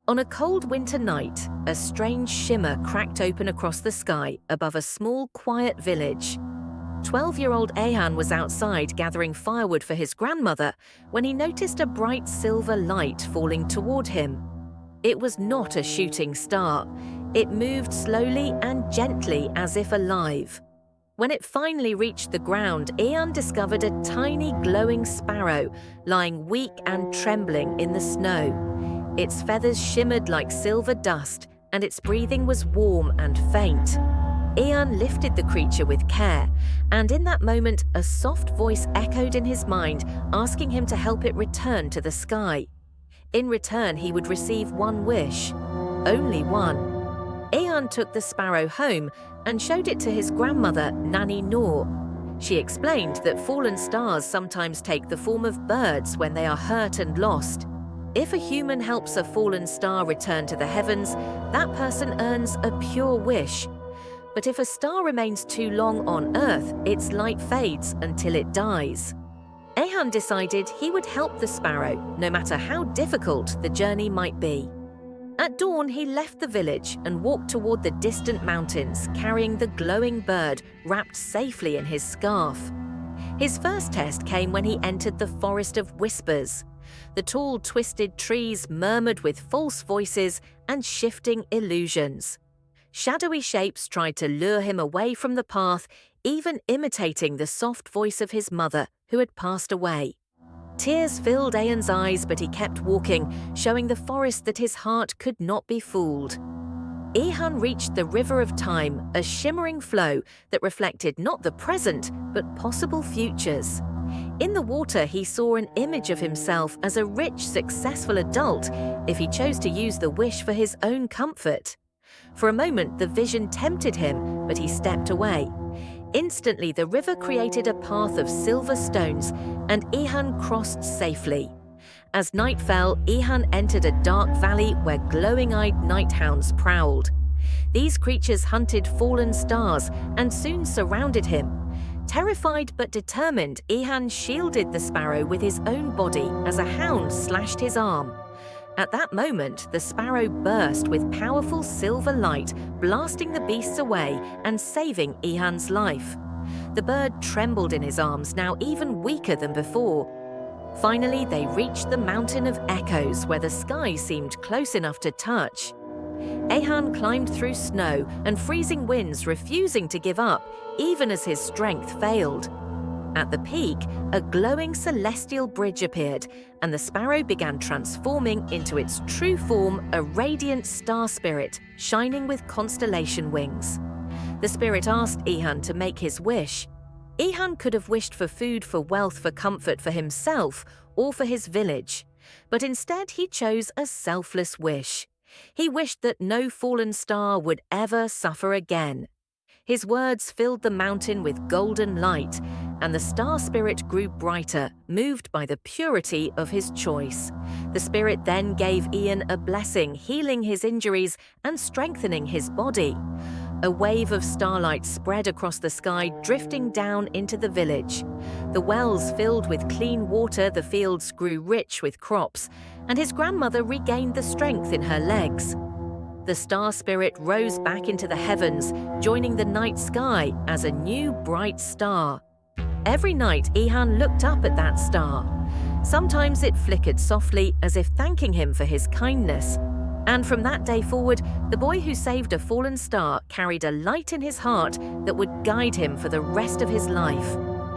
On a cold winter night, a strange shimmer cracked open across the sky above a small, quiet village. 12-year-old Ehan was outside gathering firewood for his grandmother when he noticed a bright silver light falling toward him. It was not a shooting star. It moved slowly and gently as if alive. When it finally reached the ground, Ehan discovered a tiny glowing sparrow lying weak and trembling in the snow. Its feathers shimmered like silver dust, and its breathing was warm and faint. Ehan lifted the creature with care, and in that moment, a soft voice echoed in his mind, asking him to help it return to the sky. In return, he would receive one wish. Only one. Ehan took the sparrow home and showed it to his grandmother, Nanny Noor. She explained that fallen stars sometimes take the form of birds when they are hurt and lost. If a human helps a fallen star return to the heavens, that person earns a pure wish. But if a star remains too long on Earth, its light fades until it dies. Ehan decided he would help the sparrow, no matter how difficult the journey might be. At dawn, he left the village and walked toward the distant mountains, carrying the glowing bird wrapped safely in his scarf. His first test came when he entered the Forest of Whispers. The tall, twisted trees murmured with false voices and shifting illusions. Shadowy shapes tried to lure him away from the path, even imitating the soft voice of his mother, who had passed away. Tears filled Ehan's eyes, but he kept walking, showing the forest that his heart could not be fooled. Ehan reached the River of Time, a shimmering flow that reflected not the present, but possible futures. In the water, he saw an image of himself as a rich, successful adult if he chose to use the wish for his own comfort. For a moment, the vision tempted him, but he stepped away. Instantly, the river created a path of silver stones, and Ehan crossed safely. As night fell, Ehan entered a dark valley where glowing-eyed night hounds prowled. These creatures hunted fallen stars and soon surrounded him. Terrified but determined, Ehan shielded the sparrow with his own body as a hound slashed his arm. At that moment, the sparrow burst with powerful silver light, blasting the beasts away and saving Ehan's life. The bird trembled in his arms, now even weaker than before. Finally, they reached the Mountain of Echoes, where the sky seemed close enough to touch. Ehan climbed through snow and freezing winds, refusing to give up, even as his strength failed. At the peak, a glowing celestial bridge appeared, and the sparrow began transforming into its true form, a radiant star spirit, shining with constellation wings. The spirit asked Ehan to make his wish. Ehan could have wished for food, for wealth, for comfort for himself, or for his village. But instead he chose a selfless wish. He wished that no fallen star would ever suffer again. His words filled the mountain with golden light, and the star spirit grew brighter, moved by the purity of his choice. The spirit then gave Ehan a blessing, healing his injuries and strengthening his body. A wave of starlight spread across the sky, drifting down into the village. The wells filled with clean water, the fields grew rich with crops, and his grandmother regained the strength in her legs. The star spirit rose back into the heavens, joining the night sky as a new bright star. Every night, Ehan looked up at that star. Sometimes it flickered softly, as if thanking him for his kindness. And from that day forward, the boy who saved a fallen star carried a light in his heart that would guide him for the rest of his life.